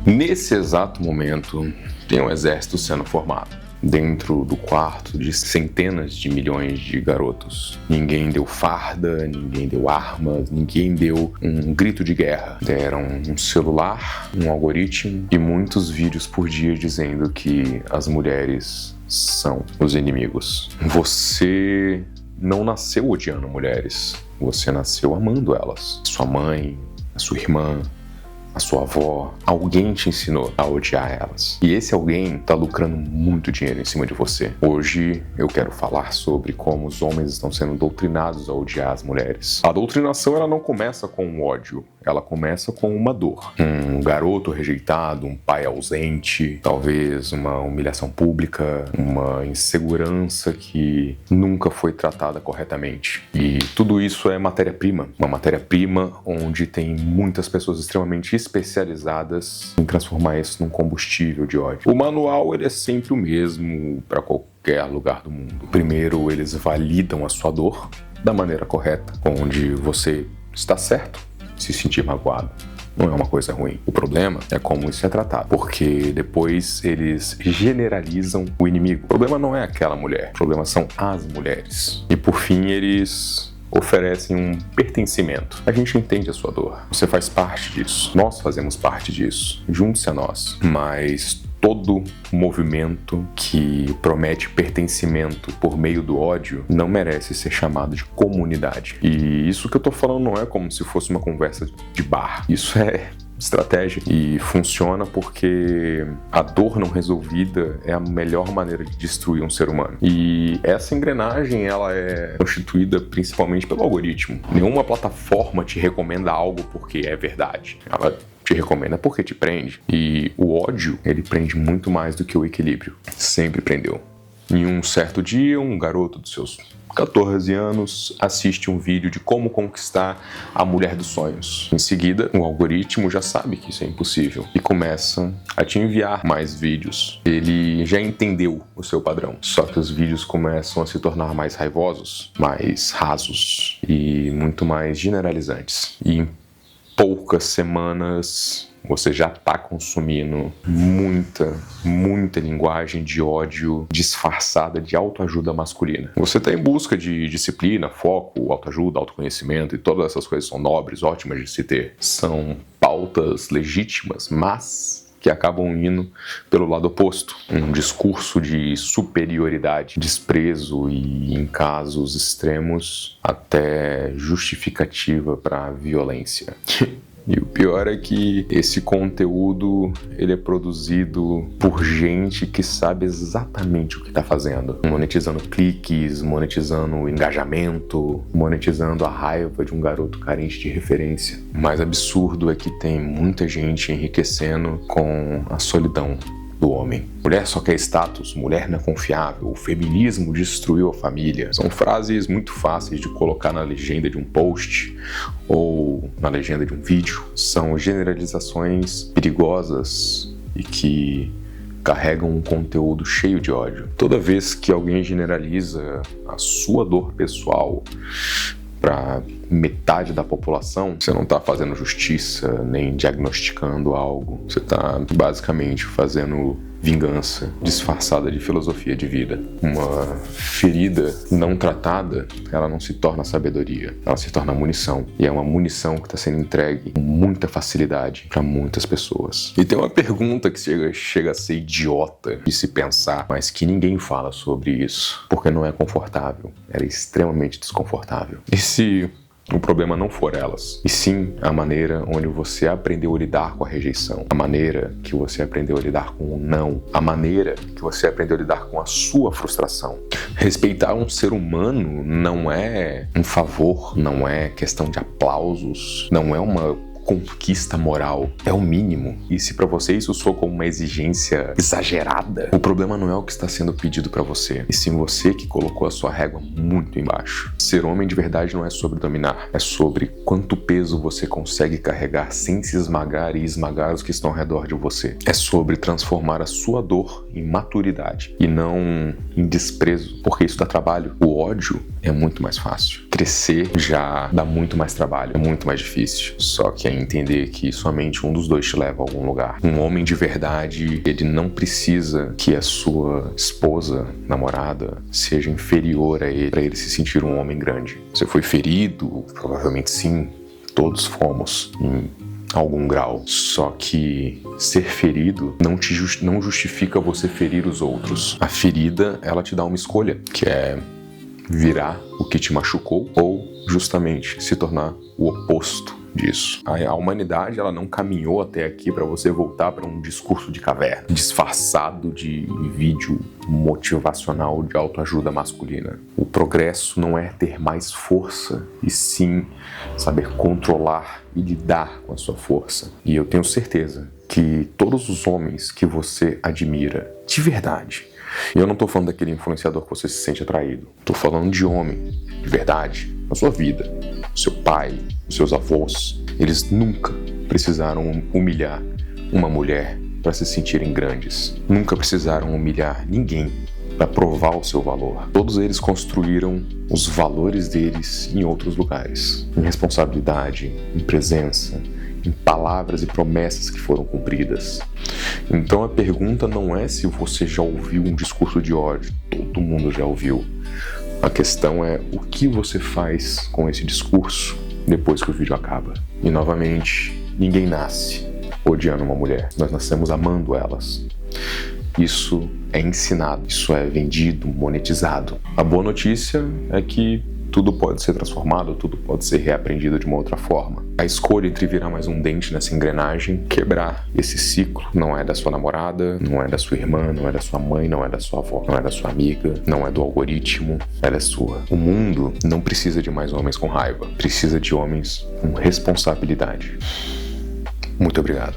Nesse exato momento, tem um exército sendo formado dentro do quarto de centenas de milhões de garotos. Ninguém deu farda, ninguém deu armas, ninguém deu um grito de guerra. Deram um celular, um algoritmo e muitos vídeos por dia dizendo que as mulheres são os inimigos. Você não nasceu odiando mulheres, você nasceu amando elas. Sua mãe, a sua irmã, a sua avó, alguém te ensinou a odiar elas. E esse alguém tá lucrando muito dinheiro em cima de você. Hoje eu quero falar sobre como os homens estão sendo doutrinados a odiar as mulheres. A doutrinação, ela não começa com um ódio, ela começa com uma dor. Um garoto rejeitado, um pai ausente, talvez uma humilhação pública, uma insegurança que nunca foi tratada corretamente. E tudo isso é matéria-prima. Uma matéria-prima onde tem muitas pessoas extremamente especializadas em transformar isso num combustível de ódio. O manual, ele é sempre o mesmo para qualquer lugar do mundo. Primeiro, eles validam a sua dor da maneira correta, onde você está certo se sentir magoado. Não é uma coisa ruim. O problema é como isso é tratado, porque depois eles generalizam o inimigo. O problema não é aquela mulher, o problema são as mulheres. E por fim, eles oferecem um pertencimento. A gente entende a sua dor. Você faz parte disso. Nós fazemos parte disso. Junte-se a nós. Mas todo movimento que promete pertencimento por meio do ódio não merece ser chamado de comunidade. E isso que eu tô falando não é como se fosse uma conversa de bar. Isso é estratégia e funciona porque a dor não resolvida é a melhor maneira de destruir um ser humano. E essa engrenagem, ela é constituída principalmente pelo algoritmo. Nenhuma plataforma te recomenda algo porque é verdade. Ela te recomenda porque te prende. E o ódio, ele prende muito mais do que o equilíbrio. Sempre prendeu. Em um certo dia, um garoto dos seus 14 anos assiste um vídeo de como conquistar a mulher dos sonhos. Em seguida, o algoritmo já sabe que isso é impossível e começa a te enviar mais vídeos. Ele já entendeu o seu padrão, só que os vídeos começam a se tornar mais raivosos, mais rasos e muito mais generalizantes. E em poucas semanas você já está consumindo muita linguagem de ódio disfarçada de autoajuda masculina. Você está em busca de disciplina, foco, autoajuda, autoconhecimento, e todas essas coisas são nobres, ótimas de se ter. São pautas legítimas, mas que acabam indo pelo lado oposto. Um discurso de superioridade, desprezo e, em casos extremos, até justificativa para violência. E o pior é que esse conteúdo, ele é produzido por gente que sabe exatamente o que está fazendo. Monetizando cliques, monetizando engajamento, monetizando a raiva de um garoto carente de referência. O mais absurdo é que tem muita gente enriquecendo com a solidão do homem. Mulher só quer status, mulher não é confiável, o feminismo destruiu a família. São frases muito fáceis de colocar na legenda de um post ou na legenda de um vídeo. São generalizações perigosas e que carregam um conteúdo cheio de ódio. Toda vez que alguém generaliza a sua dor pessoal para metade da população, você não está fazendo justiça nem diagnosticando algo. Você está basicamente fazendo vingança disfarçada de filosofia de vida. Uma ferida não tratada, ela não se torna sabedoria, ela se torna munição. E é uma munição que está sendo entregue com muita facilidade para muitas pessoas. E tem uma pergunta que chega a ser idiota de se pensar, mas que ninguém fala sobre isso, porque não é confortável. Ela é extremamente desconfortável. E se o problema não for elas, e sim a maneira onde você aprendeu a lidar com a rejeição, a maneira que você aprendeu a lidar com o não, a maneira que você aprendeu a lidar com a sua frustração. Respeitar um ser humano não é um favor, não é questão de aplausos, não é uma conquista moral, é o mínimo. E se pra você isso soa como uma exigência exagerada, o problema não é o que está sendo pedido pra você, e sim você que colocou a sua régua muito embaixo. Ser homem de verdade não é sobre dominar, é sobre quanto peso você consegue carregar sem se esmagar e esmagar os que estão ao redor de você. É sobre transformar a sua dor em maturidade e não em desprezo, porque isso dá trabalho. O ódio é muito mais fácil. Crescer já dá muito mais trabalho, é muito mais difícil. Só que é entender que somente um dos dois te leva a algum lugar. Um homem de verdade, ele não precisa que a sua esposa, namorada, seja inferior a ele para ele se sentir um homem grande. Você foi ferido? Provavelmente sim. Todos fomos em algum grau. Só que ser ferido não justifica você ferir os outros. A ferida, ela te dá uma escolha, que é virar o que te machucou ou justamente se tornar o oposto disso. A humanidade, ela não caminhou até aqui para você voltar para um discurso de caverna, disfarçado de vídeo motivacional de autoajuda masculina. O progresso não é ter mais força, e sim saber controlar e lidar com a sua força. E eu tenho certeza que todos os homens que você admira, de verdade, e eu não tô falando daquele influenciador que você se sente atraído, tô falando de homem, de verdade, na sua vida, seu pai, os seus avós, eles nunca precisaram humilhar uma mulher para se sentirem grandes. Nunca precisaram humilhar ninguém para provar o seu valor. Todos eles construíram os valores deles em outros lugares. Em responsabilidade, em presença, em palavras e promessas que foram cumpridas. Então a pergunta não é se você já ouviu um discurso de ódio. Todo mundo já ouviu. A questão é o que você faz com esse discurso depois que o vídeo acaba. E novamente, ninguém nasce odiando uma mulher. Nós nascemos amando elas. Isso é ensinado, isso é vendido, monetizado. A boa notícia é que tudo pode ser transformado, tudo pode ser reaprendido de uma outra forma. A escolha entre virar mais um dente nessa engrenagem, quebrar esse ciclo, não é da sua namorada, não é da sua irmã, não é da sua mãe, não é da sua avó, não é da sua amiga, não é do algoritmo, ela é sua. O mundo não precisa de mais homens com raiva, precisa de homens com responsabilidade. Muito obrigado.